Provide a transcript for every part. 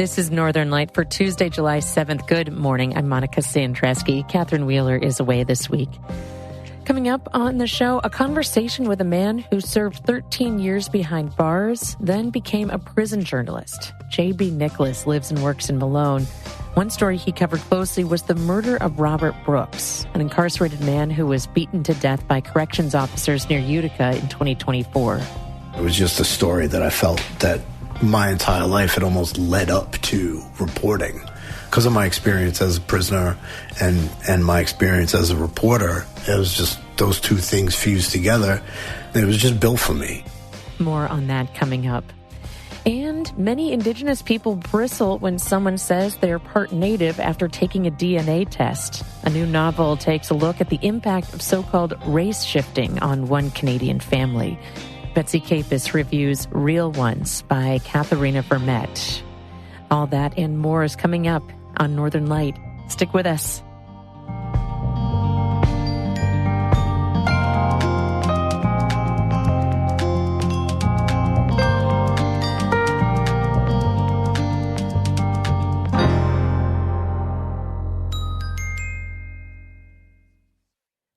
This is Northern Light for Tuesday, July 7th. Good morning. I'm Monica Sandreski. Catherine Wheeler is away this week. Coming up on the show, a conversation with a man who served 13 years behind bars, then became a prison journalist. J.B. Nicholas lives and works in Malone. One story he covered closely was the murder of Robert Brooks, an incarcerated man who was beaten to death by corrections officers near Utica in 2024. It was just a story that I felt that my entire life had almost led up to reporting. Because of my experience as a prisoner and my experience as a reporter, it was just those two things fused together. It was just built for me. More on that coming up. And many Indigenous people bristle when someone says they're part Native after taking a DNA test. A new novel takes a look at the impact of so-called race shifting on one Canadian family. Betsy Kepes reviews Real Ones by Kathereena Vermette. All that and more is coming up on Northern Light. Stick with us.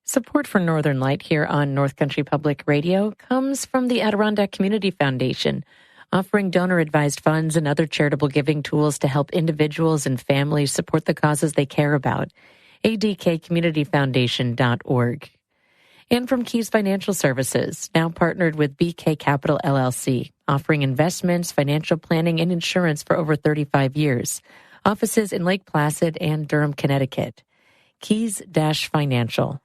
Support for Northern Light here on North Country Public Radio comes from the Adirondack Community Foundation, offering donor-advised funds and other charitable giving tools to help individuals and families support the causes they care about. adkcommunityfoundation.org. And from Keys Financial Services, now partnered with BK Capital LLC, offering investments, financial planning, and insurance for over 35 years. Offices in Lake Placid and Durham, Connecticut. Keys-financial.com.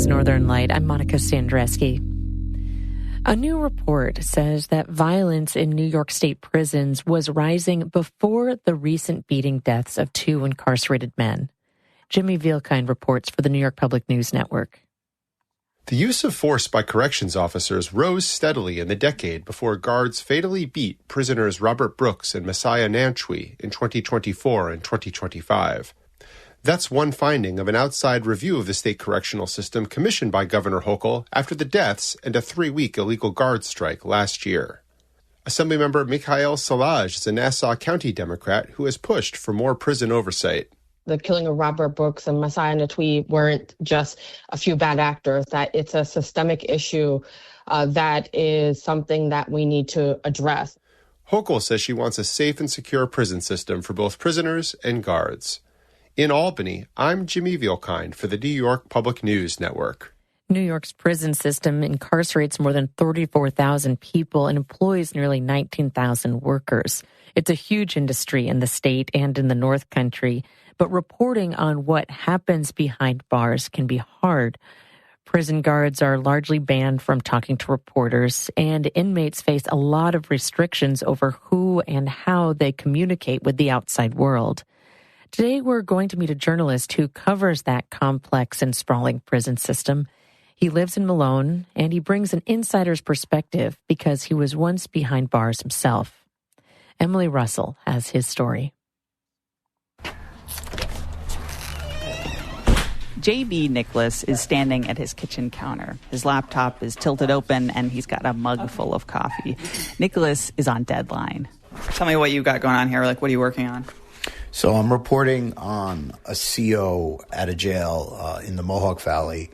Northern Light. I'm Monica Sandreski. A new report says that violence in New York State prisons was rising before the recent beating deaths of two incarcerated men. Jimmy Vielkind reports for the New York Public News Network. The use of force by corrections officers rose steadily in the decade before guards fatally beat prisoners Robert Brooks and Messiah Nantwi in 2024 and 2025. That's one finding of an outside review of the state correctional system commissioned by Governor Hochul after the deaths and a 3-week illegal guard strike last year. Assemblymember Mikhail Salaj is a Nassau County Democrat who has pushed for more prison oversight. The killing of Robert Brooks and Messiah Nantwi weren't just a few bad actors, that it's a systemic issue that is something that we need to address. Hochul says she wants a safe and secure prison system for both prisoners and guards. In Albany, I'm Jimmy Vielkind for the New York Public News Network. New York's prison system incarcerates more than 34,000 people and employs nearly 19,000 workers. It's a huge industry in the state and in the North Country, but reporting on what happens behind bars can be hard. Prison guards are largely banned from talking to reporters, and inmates face a lot of restrictions over who and how they communicate with the outside world. Today, we're going to meet a journalist who covers that complex and sprawling prison system. He lives in Malone, and he brings an insider's perspective because he was once behind bars himself. Emily Russell has his story. J.B. Nicholas is standing at his kitchen counter. His laptop is tilted open, and he's got a mug full of coffee. Nicholas is on deadline. Tell me what you got going on here. Like, what are you working on? So I'm reporting on a CO at a jail in the Mohawk Valley.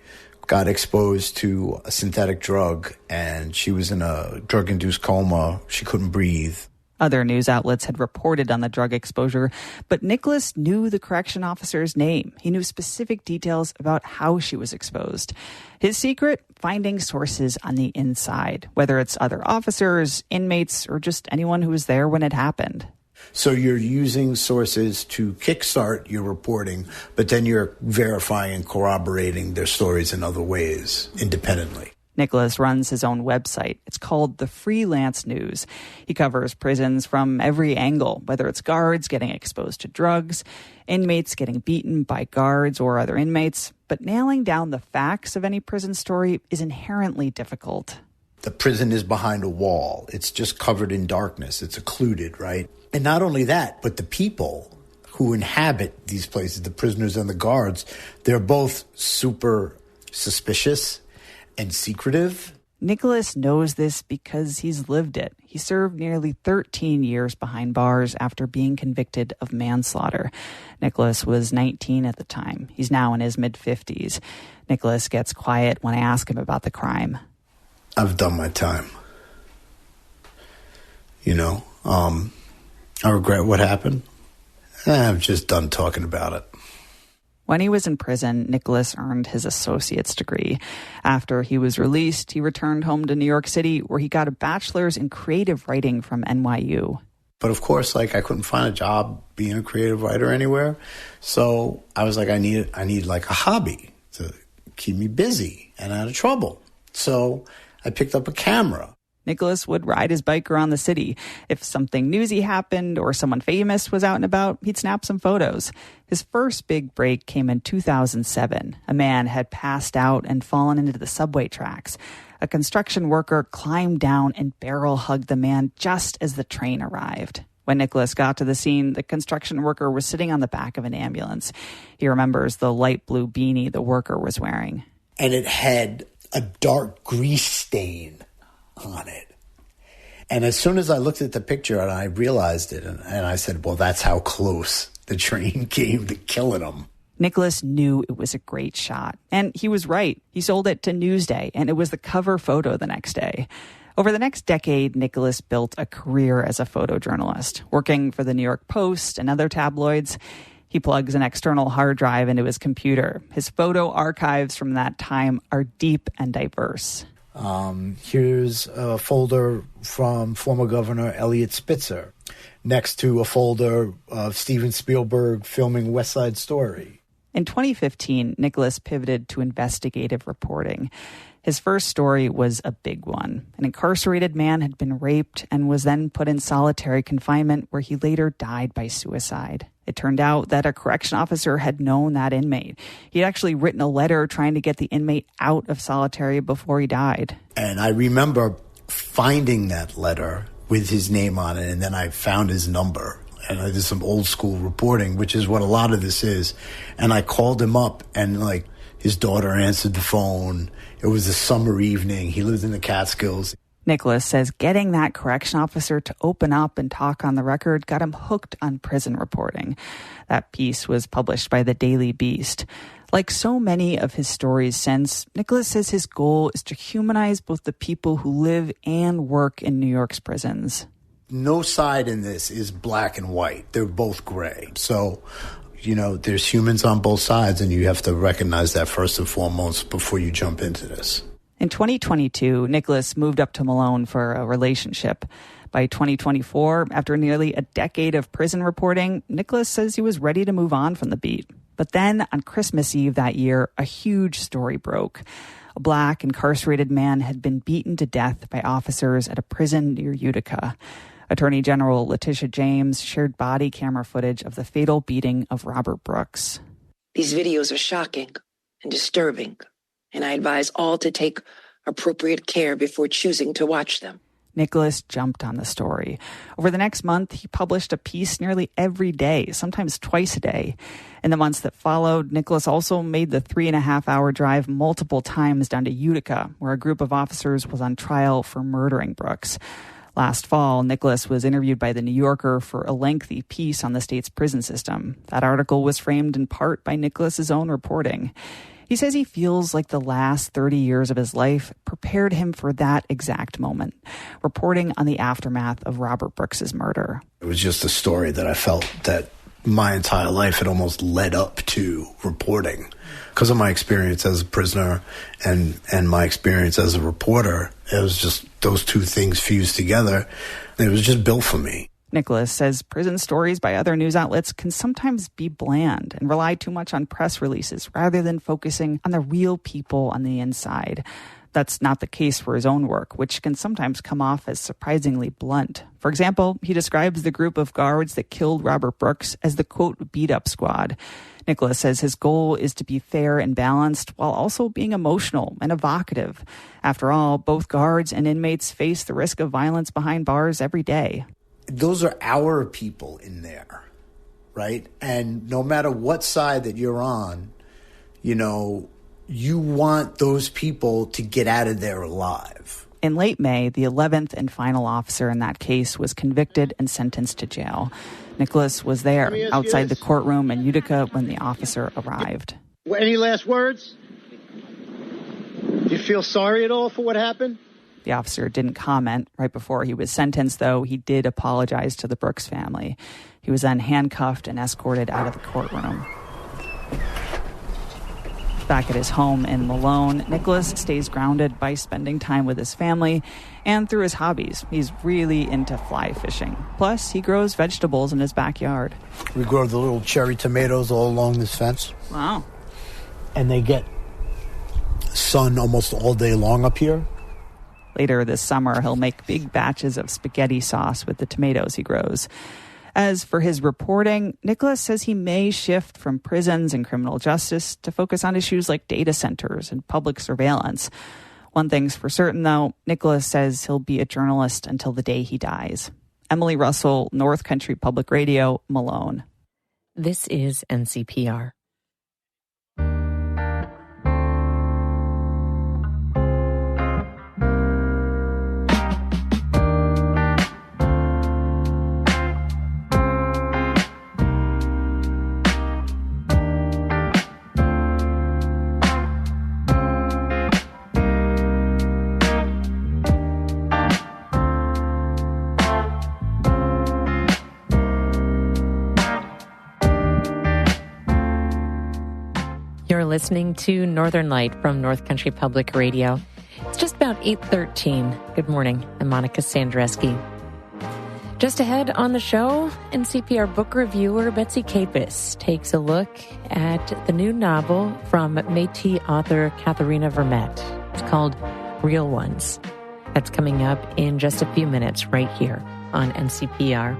Got exposed to a synthetic drug, and she was in a drug-induced coma. She couldn't breathe. Other news outlets had reported on the drug exposure, but Nicholas knew the correction officer's name. He knew specific details about how she was exposed. His secret? Finding sources on the inside, whether it's other officers, inmates, or just anyone who was there when it happened. So you're using sources to kickstart your reporting, but then you're verifying and corroborating their stories in other ways independently. Nicholas runs his own website. It's called The Freelance News. He covers prisons from every angle, whether it's guards getting exposed to drugs, inmates getting beaten by guards or other inmates. But nailing down the facts of any prison story is inherently difficult. The prison is behind a wall. It's just covered in darkness. It's occluded, right? And not only that, but the people who inhabit these places, the prisoners and the guards, they're both super suspicious and secretive. Nicholas knows this because he's lived it. He served nearly 13 years behind bars after being convicted of manslaughter. Nicholas was 19 at the time. He's now in his mid-50s. Nicholas gets quiet when I ask him about the crime. I've done my time. I regret what happened. I'm just done talking about it. When he was in prison, Nicholas earned his associate's degree. After he was released, he returned home to New York City, where he got a bachelor's in creative writing from NYU. But of course, I couldn't find a job being a creative writer anywhere. So I was like, I need a hobby to keep me busy and out of trouble. So I picked up a camera. Nicholas would ride his bike around the city. If something newsy happened or someone famous was out and about, he'd snap some photos. His first big break came in 2007. A man had passed out and fallen into the subway tracks. A construction worker climbed down and barrel hugged the man just as the train arrived. When Nicholas got to the scene, the construction worker was sitting on the back of an ambulance. He remembers the light blue beanie the worker was wearing. And it had a dark grease stain on it. And as soon as I looked at the picture and I realized it, and I said, well, that's how close the train came to killing him. Nicholas knew it was a great shot. And he was right. He sold it to Newsday, and it was the cover photo the next day. Over the next decade, Nicholas built a career as a photojournalist, working for the New York Post and other tabloids. He plugs an external hard drive into his computer. His photo archives from that time are deep and diverse. Here's a folder from former Governor Eliot Spitzer, next to a folder of Steven Spielberg filming West Side Story. In 2015, Nicholas pivoted to investigative reporting. His first story was a big one. An incarcerated man had been raped and was then put in solitary confinement, where he later died by suicide. It turned out that a correction officer had known that inmate. He had actually written a letter trying to get the inmate out of solitary before he died. And I remember finding that letter with his name on it, and then I found his number. And I did some old school reporting, which is what a lot of this is. And I called him up, and his daughter answered the phone. It was a summer evening. He lived in the Catskills. Nicholas says getting that correction officer to open up and talk on the record got him hooked on prison reporting. That piece was published by the Daily Beast. Like so many of his stories since, Nicholas says his goal is to humanize both the people who live and work in New York's prisons. No side in this is black and white. They're both gray. So, there's humans on both sides, and you have to recognize that first and foremost before you jump into this. In 2022, Nicholas moved up to Malone for a relationship. By 2024, after nearly a decade of prison reporting, Nicholas says he was ready to move on from the beat. But then on Christmas Eve that year, a huge story broke. A black incarcerated man had been beaten to death by officers at a prison near Utica. Attorney General Letitia James shared body camera footage of the fatal beating of Robert Brooks. These videos are shocking and disturbing, and I advise all to take appropriate care before choosing to watch them. Nicholas jumped on the story. Over the next month, he published a piece nearly every day, sometimes twice a day. In the months that followed, Nicholas also made the 3.5-hour drive multiple times down to Utica, where a group of officers was on trial for murdering Brooks. Last fall, Nicholas was interviewed by The New Yorker for a lengthy piece on the state's prison system. That article was framed in part by Nicholas's own reporting. He says he feels like the last 30 years of his life prepared him for that exact moment, reporting on the aftermath of Robert Brooks's murder. It was just a story that I felt that my entire life had almost led up to reporting. Because of my experience as a prisoner and my experience as a reporter, it was just those two things fused together. It was just built for me. Nicholas says prison stories by other news outlets can sometimes be bland and rely too much on press releases rather than focusing on the real people on the inside. that's not the case for his own work, which can sometimes come off as surprisingly blunt. For example, he describes the group of guards that killed Robert Brooks as the, quote, beat-up squad. Nicholas says his goal is to be fair and balanced while also being emotional and evocative. After all, both guards and inmates face the risk of violence behind bars every day. Those are our people in there, right? And no matter what side that you're on, you want those people to get out of there alive. In late May, the 11th and final officer in that case was convicted and sentenced to jail. Nicholas was there outside the courtroom in Utica when the officer arrived. Any last words? Do you feel sorry at all for what happened? The officer didn't comment. Right before he was sentenced, though, he did apologize to the Brooks family. He was then handcuffed and escorted out of the courtroom. Back at his home in Malone, Nicholas stays grounded by spending time with his family and through his hobbies. He's really into fly fishing. Plus, he grows vegetables in his backyard. We grow the little cherry tomatoes all along this fence. Wow. And they get sun almost all day long up here. Later this summer, he'll make big batches of spaghetti sauce with the tomatoes he grows. As for his reporting, Nicholas says he may shift from prisons and criminal justice to focus on issues like data centers and public surveillance. One thing's for certain, though, Nicholas says he'll be a journalist until the day he dies. Emily Russell, North Country Public Radio, Malone. This is NCPR. You're listening to Northern Light from North Country Public Radio. It's just about 8:13. Good morning. I'm Monica Sandreski. Just ahead on the show, NCPR book reviewer Betsy Kepes takes a look at the new novel from Métis author Kathereena Vermette. It's called Real Ones. That's coming up in just a few minutes right here on NCPR.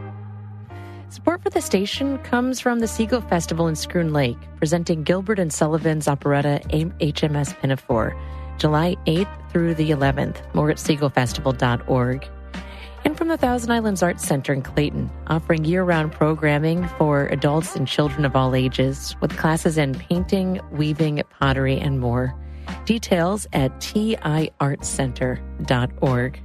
Support for the station comes from the Seagull Festival in Schroon Lake, presenting Gilbert and Sullivan's operetta HMS Pinafore, July 8th through the 11th. More at seagullfestival.org. And from the Thousand Islands Arts Center in Clayton, offering year-round programming for adults and children of all ages, with classes in painting, weaving, pottery, and more. Details at tiartscenter.org.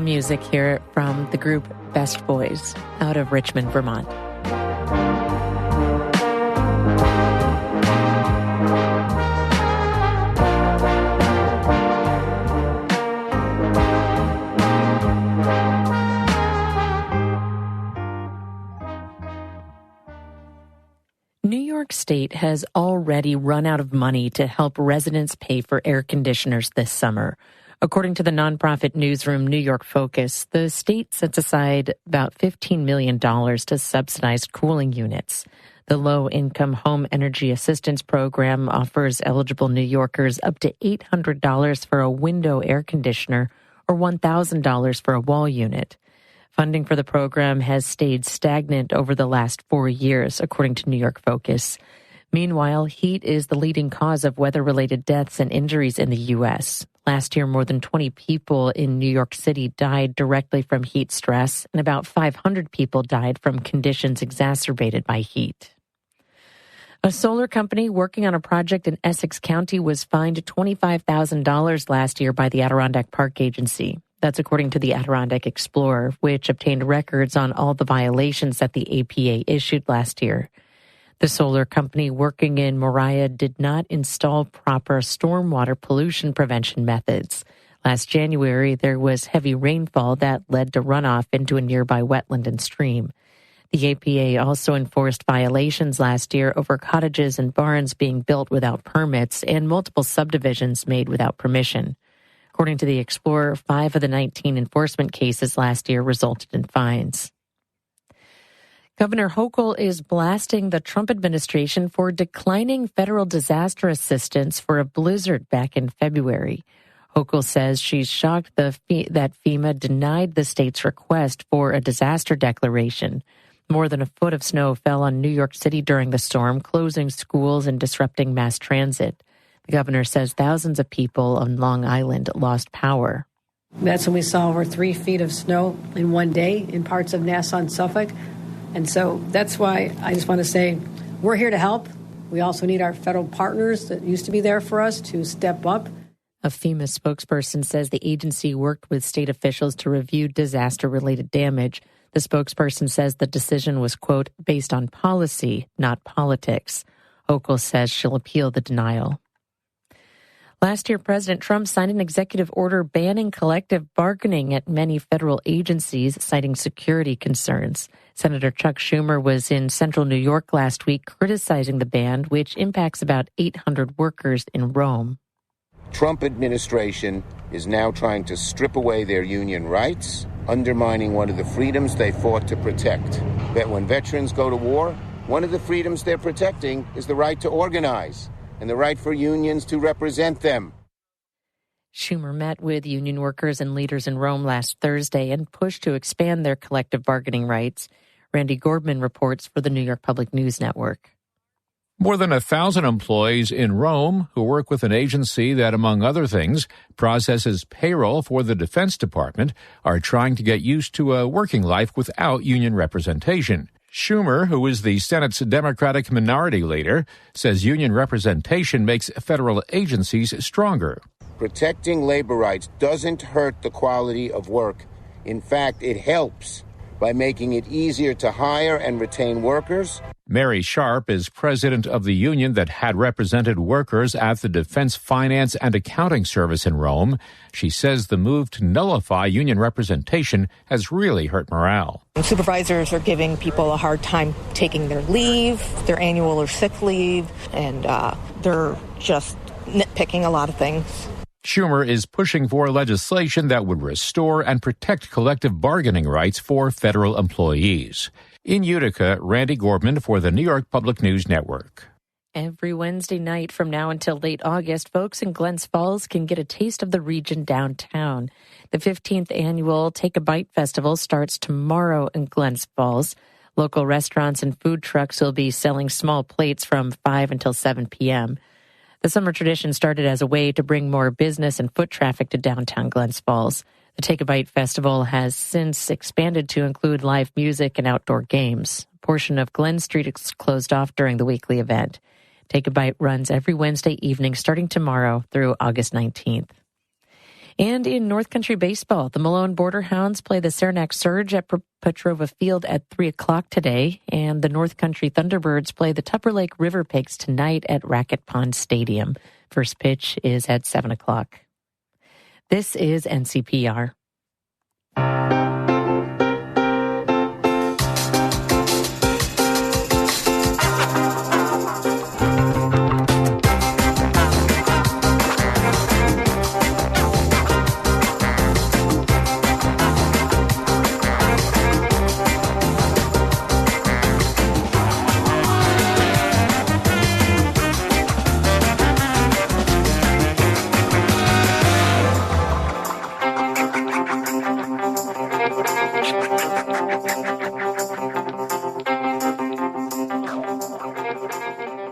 Music here from the group Best Boys out of Richmond, Vermont. New York State has already run out of money to help residents pay for air conditioners this summer. According to the nonprofit newsroom New York Focus, the state sets aside about $15 million to subsidize cooling units. The Low-Income Home Energy Assistance Program offers eligible New Yorkers up to $800 for a window air conditioner or $1,000 for a wall unit. Funding for the program has stayed stagnant over the last 4 years, according to New York Focus. Meanwhile, heat is the leading cause of weather-related deaths and injuries in the U.S. Last year, more than 20 people in New York City died directly from heat stress, and about 500 people died from conditions exacerbated by heat. A solar company working on a project in Essex County was fined $25,000 last year by the Adirondack Park Agency. That's according to the Adirondack Explorer, which obtained records on all the violations that the APA issued last year. The solar company working in Moriah did not install proper stormwater pollution prevention methods. Last January, there was heavy rainfall that led to runoff into a nearby wetland and stream. The The APA also enforced violations last year over cottages and barns being built without permits and multiple subdivisions made without permission. According to the Explorer, 5 of the 19 enforcement cases last year resulted in fines. Governor Hochul is blasting the Trump administration for declining federal disaster assistance for a blizzard back in February. Hochul says she's shocked that FEMA denied the state's request for a disaster declaration. More than a foot of snow fell on New York City during the storm, closing schools and disrupting mass transit. The governor says thousands of people on Long Island lost power. That's when we saw over 3 feet of snow in one day in parts of Nassau and Suffolk. And so that's why I just want to say we're here to help. We also need our federal partners that used to be there for us to step up. A FEMA spokesperson says the agency worked with state officials to review disaster-related damage. The spokesperson says the decision was, quote, based on policy, not politics. Hochul says she'll appeal the denial. Last year, President Trump signed an executive order banning collective bargaining at many federal agencies, citing security concerns. Senator Chuck Schumer was in central New York last week criticizing the ban, which impacts about 800 workers in Rome. Trump administration is now trying to strip away their union rights, undermining one of the freedoms they fought to protect. That when veterans go to war, one of the freedoms they're protecting is the right to organize and the right for unions to represent them. Schumer met with union workers and leaders in Rome last Thursday and pushed to expand their collective bargaining rights. Randy Gordman reports for the New York Public News Network. More than 1,000 employees in Rome who work with an agency that, among other things, processes payroll for the Defense Department are trying to get used to a working life without union representation. Schumer, who is the Senate's Democratic minority leader, says union representation makes federal agencies stronger. Protecting labor rights doesn't hurt the quality of work. In fact, it helps by making it easier to hire and retain workers. Mary Sharp is president of the union that had represented workers at the Defense Finance and Accounting Service in Rome. She says the move to nullify union representation has really hurt morale. Supervisors are giving people a hard time taking their leave, their annual or sick leave, and they're just nitpicking a lot of things. Schumer is pushing for legislation that would restore and protect collective bargaining rights for federal employees. In Utica, Randy Gordman for the New York Public News Network. Every Wednesday night from now until late August, folks in Glens Falls can get a taste of the region downtown. The 15th annual Take a Bite Festival starts tomorrow in Glens Falls. Local restaurants and food trucks will be selling small plates from 5 until 7 p.m. The summer tradition started as a way to bring more business and foot traffic to downtown Glens Falls. The Take a Bite Festival has since expanded to include live music and outdoor games. A portion of Glen Street is closed off during the weekly event. Take a Bite runs every Wednesday evening starting tomorrow through August 19th. And in North Country baseball, the Malone Border Hounds play the Saranac Surge at Petrova Field at 3 o'clock today, and the North Country Thunderbirds play the Tupper Lake River Pigs tonight at Racket Pond Stadium. First pitch is at 7 o'clock. This is NCPR.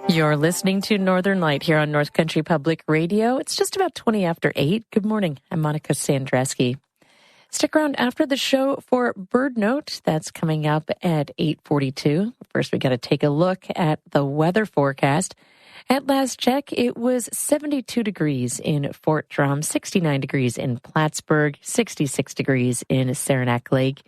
You're listening to Northern Light here on North Country Public Radio. It's just about 20 after 8. Good morning. I'm Monica Sandreski. Stick around after the show for Bird Note. That's coming up at 8:42. First, we got to take a look at the weather forecast. At last check, it was 72 degrees in Fort Drum, 69 degrees in Plattsburgh, 66 degrees in Saranac Lake.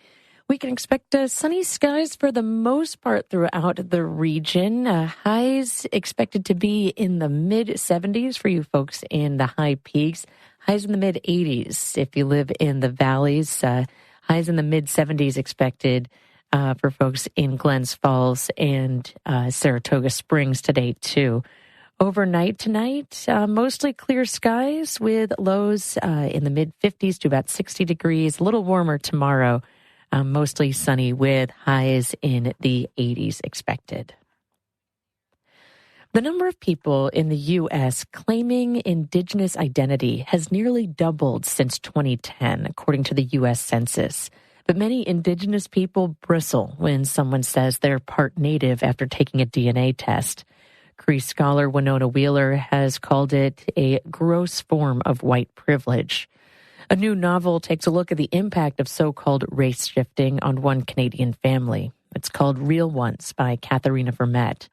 We can expect sunny skies for the most part throughout the region. Highs expected to be in the mid-70s for you folks in the high peaks. Highs in the mid-80s if you live in the valleys. Highs in the mid-70s expected for folks in Glens Falls and Saratoga Springs today, too. Overnight tonight, mostly clear skies with lows in the mid-50s to about 60 degrees. A little warmer tomorrow, mostly sunny with highs in the 80s expected. The number of people in the U.S. claiming indigenous identity has nearly doubled since 2010, according to the U.S. Census. But many indigenous people bristle when someone says they're part Native after taking a DNA test. Cree scholar Winona Wheeler has called it a gross form of white privilege. A new novel takes a look at the impact of so-called race shifting on one Canadian family. It's called Real Ones by Kathereena Vermette.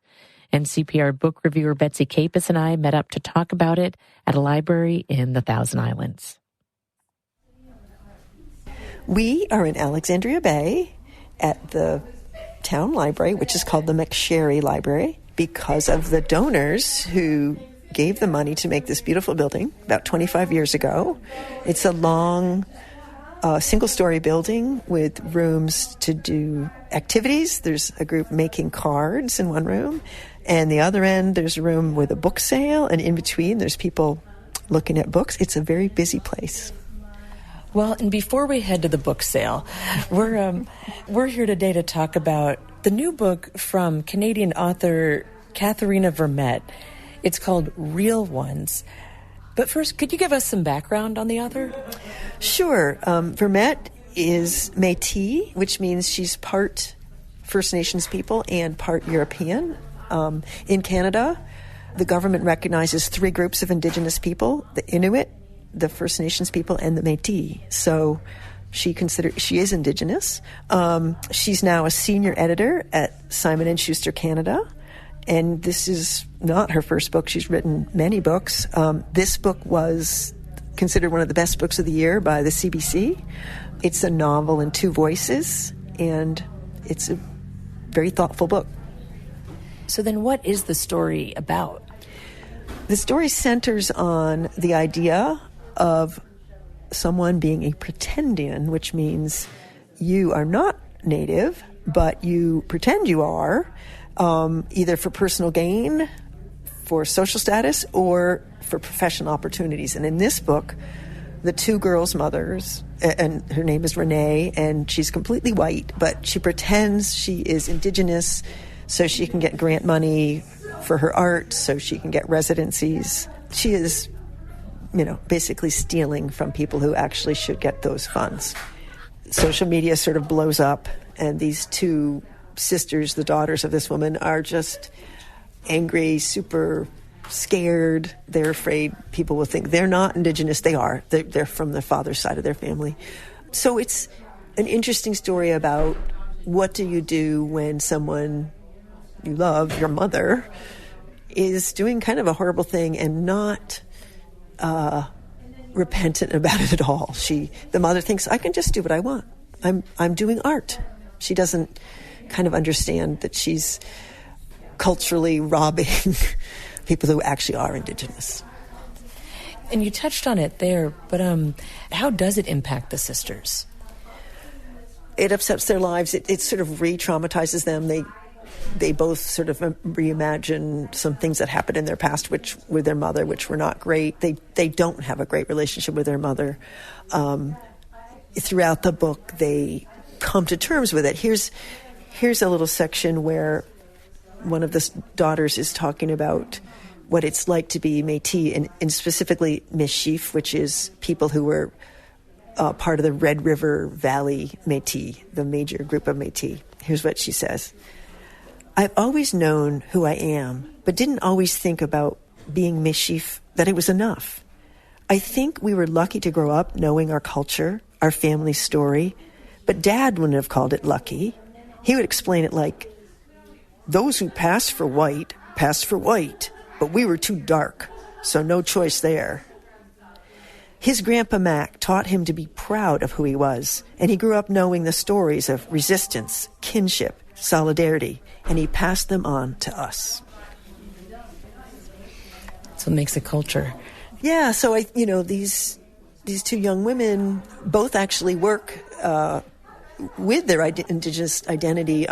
NCPR book reviewer Betsy Kepes and I met up to talk about it at a library in the Thousand Islands. We are in Alexandria Bay at the town library, which is called the McSherry Library, because of the donors who gave the money to make this beautiful building about 25 years ago. It's a long, single-story building with rooms to do activities. There's a group making cards in one room, and the other end there's a room with a book sale, and in between there's people looking at books. It's a very busy place. Well, and before we head to the book sale, we're here today to talk about the new book from Canadian author Kathereena Vermette. It's called Real Ones. But first, could you give us some background on the author? Sure. Vermette is Métis, which means she's part First Nations people and part European. In Canada, the government recognizes three groups of Indigenous people: the Inuit, the First Nations people, and the Métis. So she is Indigenous. She's now a senior editor at Simon & Schuster Canada, and this is not her first book. She's written many books. This book was considered one of the best books of the year by the CBC. It's a novel in two voices, and it's a very thoughtful book. So then what is the story about? The story centers on the idea of someone being a pretendian, which means you are not Native, but you pretend you are, either for personal gain, for social status, or for professional opportunities. And in this book, the two girls' mothers, and her name is Renee, and she's completely white, but she pretends she is Indigenous so she can get grant money for her art, so she can get residencies. She is basically stealing from people who actually should get those funds. Social media sort of blows up, and these two sisters, the daughters of this woman, are just angry, super scared. They're afraid people will think they're not Indigenous. They are. They're from the father's side of their family. So it's an interesting story about what do you do when someone you love, your mother, is doing kind of a horrible thing and not repentant about it at all. The mother thinks, I can just do what I want. I'm doing art. She doesn't kind of understand that she's culturally robbing people who actually are Indigenous. And you touched on it there, but how does it impact the sisters? It upsets their lives. It sort of re-traumatizes them. They both sort of reimagine some things that happened in their past with their mother, which were not great. They don't have a great relationship with their mother. Throughout the book, they come to terms with it. Here's a little section where one of the daughters is talking about what it's like to be Métis, and specifically Méchif, which is people who were part of the Red River Valley Métis, the major group of Métis. Here's what she says. I've always known who I am, but didn't always think about being Méchif, that it was enough. I think we were lucky to grow up knowing our culture, our family story, but Dad wouldn't have called it lucky. He would explain it like, those who passed for white, but we were too dark, so no choice there. His Grandpa Mac taught him to be proud of who he was, and he grew up knowing the stories of resistance, kinship, solidarity, and he passed them on to us. So it makes a culture. Yeah, so these two young women both actually work with their indigenous identity.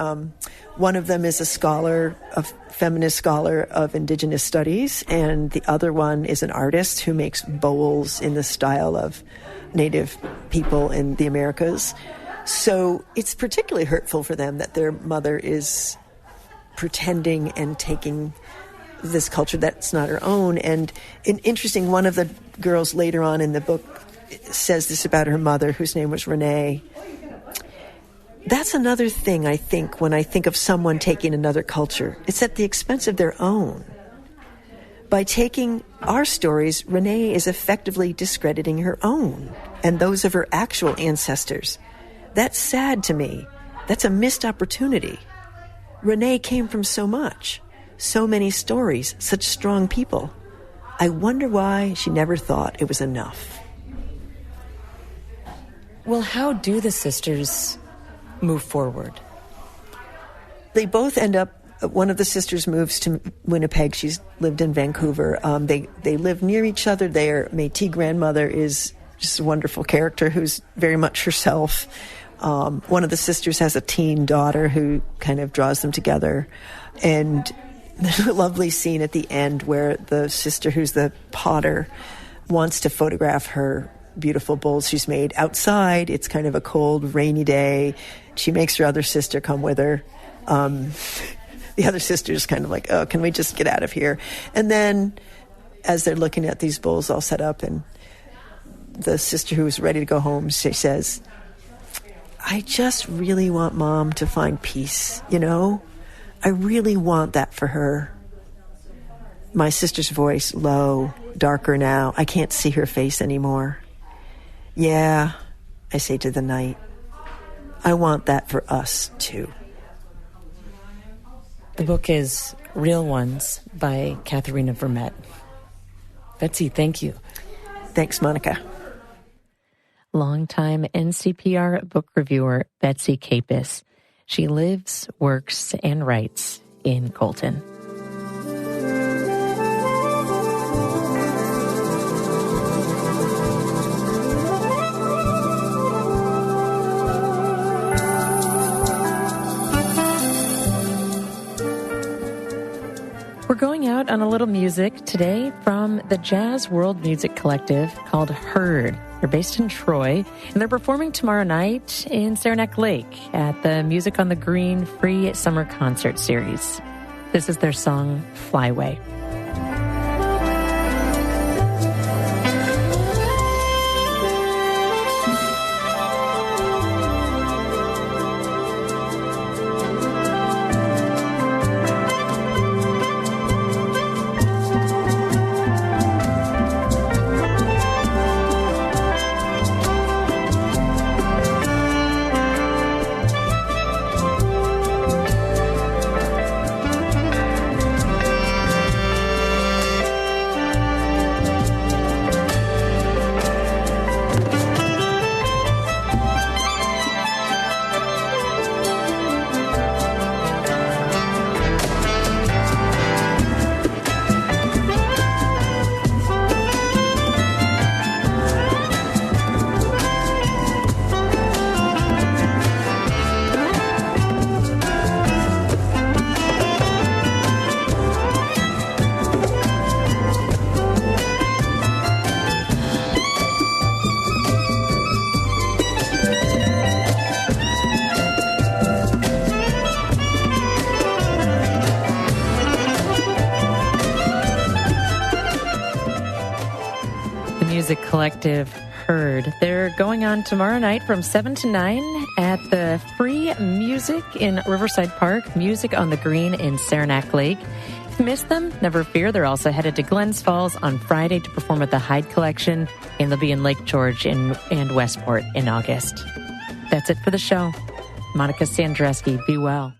One of them is a scholar, a feminist scholar of indigenous studies, and the other one is an artist who makes bowls in the style of Native people in the Americas. So it's particularly hurtful for them that their mother is pretending and taking this culture that's not her own. And interesting, one of the girls later on in the book says this about her mother, whose name was Renee. That's another thing I think when I think of someone taking another culture. It's at the expense of their own. By taking our stories, Renee is effectively discrediting her own and those of her actual ancestors. That's sad to me. That's a missed opportunity. Renee came from so much, so many stories, such strong people. I wonder why she never thought it was enough. Well, how do the sisters move forward? They both end up, one of the sisters moves to Winnipeg. She's lived in Vancouver. They live near each other. Their Métis grandmother is just a wonderful character who's very much herself. One of the sisters has a teen daughter who kind of draws them together. And there's a lovely scene at the end where the sister who's the potter wants to photograph her beautiful bowls she's made outside. It's kind of a cold, rainy day. She makes her other sister come with her. The other sister's kind of like, oh, can we just get out of here? And then as they're looking at these bowls all set up, and the sister who's ready to go home, she says, I just really want Mom to find peace, you know? I really want that for her. My sister's voice, low, darker now. I can't see her face anymore. Yeah, I say to the night, I want that for us, too. The book is Real Ones by Kathereena Vermette. Betsy, thank you. Thanks, Monica. Longtime NCPR book reviewer Betsy Kepes. She lives, works, and writes in Colton. We're going out on a little music today from the Jazz World Music Collective called Heard. They're based in Troy, and they're performing tomorrow night in Saranac Lake at the Music on the Green free summer concert series. This is their song, Flyway. Music Collective Heard. They're going on tomorrow night from 7 to 9 at the Free Music in Riverside Park, Music on the Green in Saranac Lake. If you missed them, never fear. They're also headed to Glens Falls on Friday to perform at the Hyde Collection, and they'll be in Lake George and Westport in August. That's it for the show. Monica Sandreski, be well.